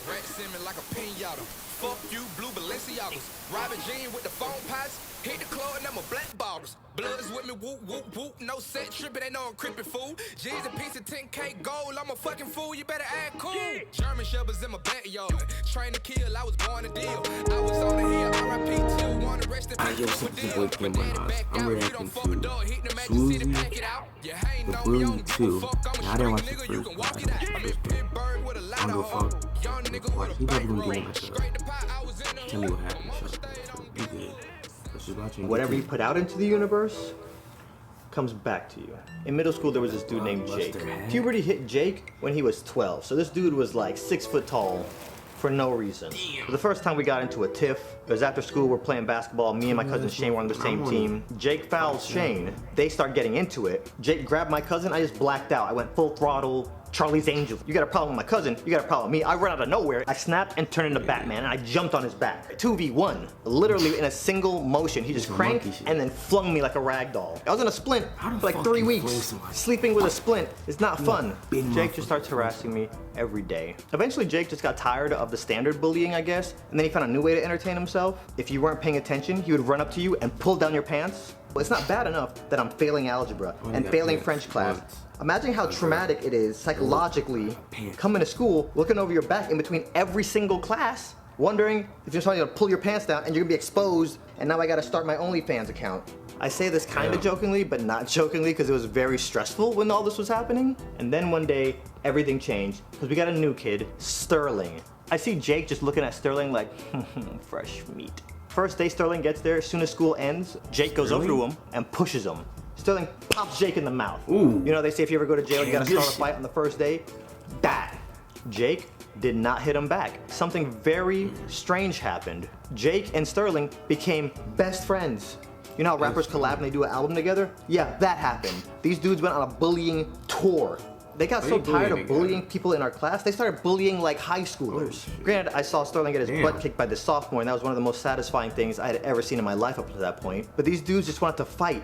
Rat Simmons like a pinata. Fuck you, blue Balenciagas. Robin Jean with the phone pots. Hit the club and I'm a black bottles. Blood is with me, whoop, whoop, whoop. No set tripping, ain't no crippin' fool. G's a piece of 10K gold. I'm a fucking fool, you better act cool. German shepherds in my backyard. Train to kill, I was born to deal. I was on the hill, RIP till one arrested. I just said the boy playing my house. I'm reacting to Swoozy, The Bully 2. Now I didn't watch the first part. I don't go fuck. Like, he probably gonna do like tell me what happened. So be good. Let's just watch him. Whatever you put out into the universe comes back to you. In middle school, there was this dude named Jake. Puberty hit Jake when he was 12. So this dude was like 6 foot tall for no reason. For the first time we got into a tiff, it was after school, we're playing basketball. Me and my cousin Shane were on the same team. Jake fouls Shane. They start getting into it. Jake grabbed my cousin. I just blacked out. I went full throttle. Charlie's Angels. You got a problem with my cousin, you got a problem with me. I run out of nowhere. I snapped and turned into Batman and I jumped on his back. 2v1. Literally in a single motion. He just cranked and then flung me like a rag doll. I was in a splint for like 3 weeks. Sleeping with a splint is not fun. Jake just starts harassing me every day. Eventually Jake just got tired of the standard bullying, I guess, and then he found a new way to entertain himself. If you weren't paying attention, he would run up to you and pull down your pants. Well, it's not bad enough that I'm failing algebra and failing French class. Imagine how traumatic it is psychologically coming to school, looking over your back in between every single class, wondering if you're trying to pull your pants down and you're gonna be exposed, and now I gotta start my OnlyFans account. I say this kind of jokingly, but not jokingly, because it was very stressful when all this was happening. And then one day, everything changed, because we got a new kid, Sterling. I see Jake just looking at Sterling like, fresh meat. First day Sterling gets there, as soon as school ends, Jake goes over to him and pushes him. Sterling pops Jake in the mouth. Ooh. You know, they say if you ever go to jail, you gotta start a fight on the first day. Bad. Jake did not hit him back. Something very strange happened. Jake and Sterling became best friends. You know how rappers collab and they do an album together? Yeah, that happened. These dudes went on a bullying tour. They got so tired of bullying people in our class, they started bullying like high schoolers. Granted, I saw Sterling get his butt kicked by the sophomore, and that was one of the most satisfying things I had ever seen in my life up to that point. But these dudes just wanted to fight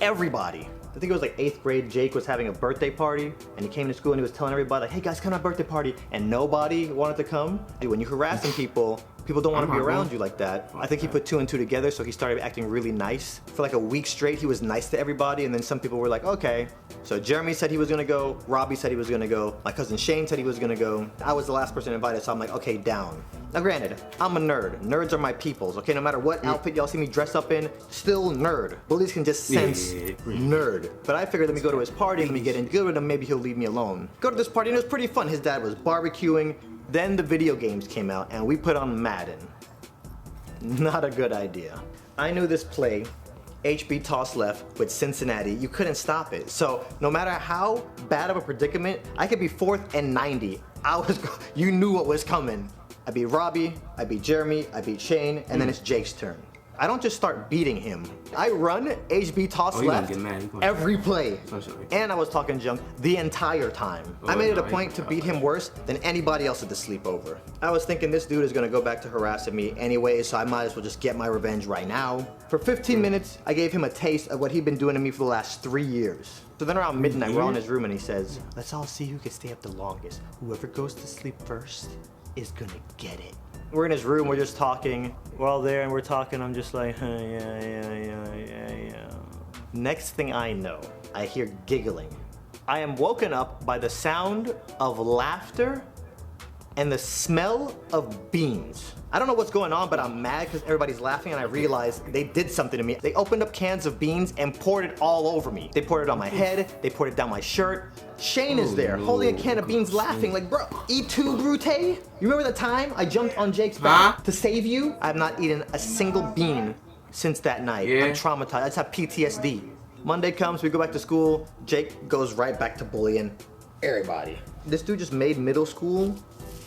everybody. I think it was like 8th grade, Jake was having a birthday party, and he came to school and he was telling everybody, like, hey guys, come to my birthday party, and nobody wanted to come. Dude, when you're harassing people, people don't want to be around you like that. I think he put 2 and 2 together, so he started acting really nice. For like a week straight, he was nice to everybody, and then some people were like, okay. So Jeremy said he was gonna go, Robbie said he was gonna go, my cousin Shane said he was gonna go. I was the last person invited, so I'm like, okay, down. Now granted, I'm a nerd. Nerds are my peoples, okay? No matter what outfit y'all see me dress up in, still nerd. Bullies can just sense nerd. But I figured let me go to his party, let me get in good with him, maybe he'll leave me alone. Go to this party and it was pretty fun. His dad was barbecuing. Then the video games came out and we put on Madden. Not a good idea. I knew this play, HB toss left with Cincinnati, you couldn't stop it. So no matter how bad of a predicament, I could be 4th and 90. You knew what was coming. I beat Robbie, I beat Jeremy, I beat Shane, and then it's Jake's turn. I don't just start beating him. I run HB toss left every play. And I was talking junk the entire time. I made it a point to beat him worse than anybody else at the sleepover. I was thinking this dude is gonna go back to harassing me anyway, so I might as well just get my revenge right now. For 15 minutes, I gave him a taste of what he'd been doing to me for the last 3 years. So then around midnight, we're all in his room and he says, let's all see who can stay up the longest. Whoever goes to sleep first is gonna get it. We're in his room, we're just talking. We're all there and we're talking, I'm just like, yeah. Next thing I know, I hear giggling. I am woken up by the sound of laughter and the smell of beans. I don't know what's going on, but I'm mad because everybody's laughing and I realized they did something to me. They opened up cans of beans and poured it all over me. They poured it on my head, they poured it down my shirt. Shane is there, holding a can of beans, laughing like, bro, E2 Brute? You remember the time I jumped on Jake's back to save you? I've not eaten a single bean since that night. I'm traumatized, I just have PTSD. Monday comes, we go back to school, Jake goes right back to bullying everybody. This dude just made middle school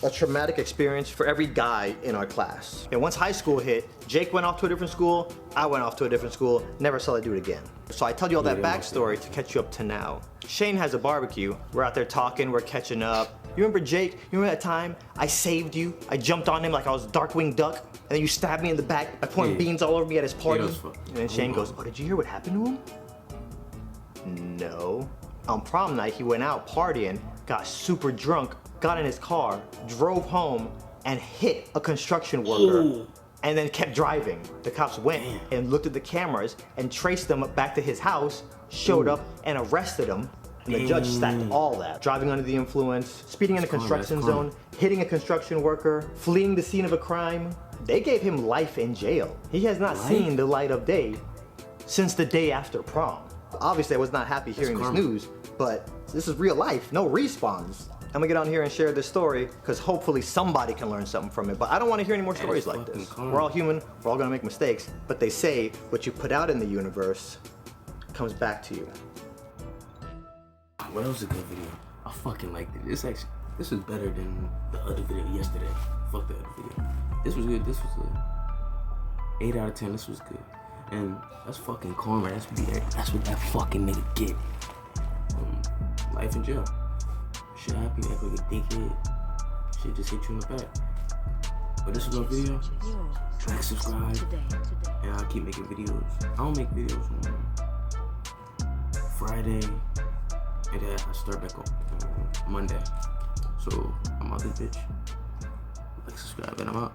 a traumatic experience for every guy in our class. And once high school hit, Jake went off to a different school, I went off to a different school, never saw that dude again. So I tell you all that backstory to catch you up to now. Shane has a barbecue, we're out there talking, we're catching up. You remember Jake, you remember that time I saved you? I jumped on him like I was Darkwing Duck, and then you stabbed me in the back by pouring beans all over me at his party. And then Shane goes, oh, did you hear what happened to him? No. On prom night, he went out partying, got super drunk, got in his car, drove home, and hit a construction worker. Ooh. And then kept driving. The cops went and looked at the cameras and traced them back to his house, showed up and arrested him. And the judge stacked all that. Driving under the influence, speeding in a construction zone, hitting a construction worker, fleeing the scene of a crime. They gave him life in jail. He has not seen the light of day since the day after prom. Obviously, I was not happy hearing this news, but this is real life, no respawns. I'm gonna get on here and share this story because hopefully somebody can learn something from it. But I don't want to hear any more stories like this. We're all human, we're all gonna make mistakes. But they say what you put out in the universe comes back to you. Well, that was a good video. I fucking liked it. This was better than the other video yesterday. Fuck the other video. This was good. This was a 8 out of 10. This was good. And that's fucking karma. That's what that fucking nigga get. Life in jail. Shit happy, act like a dickhead. Shit just hit you in the back. But this was my video. Like, subscribe, and I'll keep making videos. I don't make videos on Friday, and then I start back on Monday. So I'm out this bitch. Like, subscribe, and I'm out.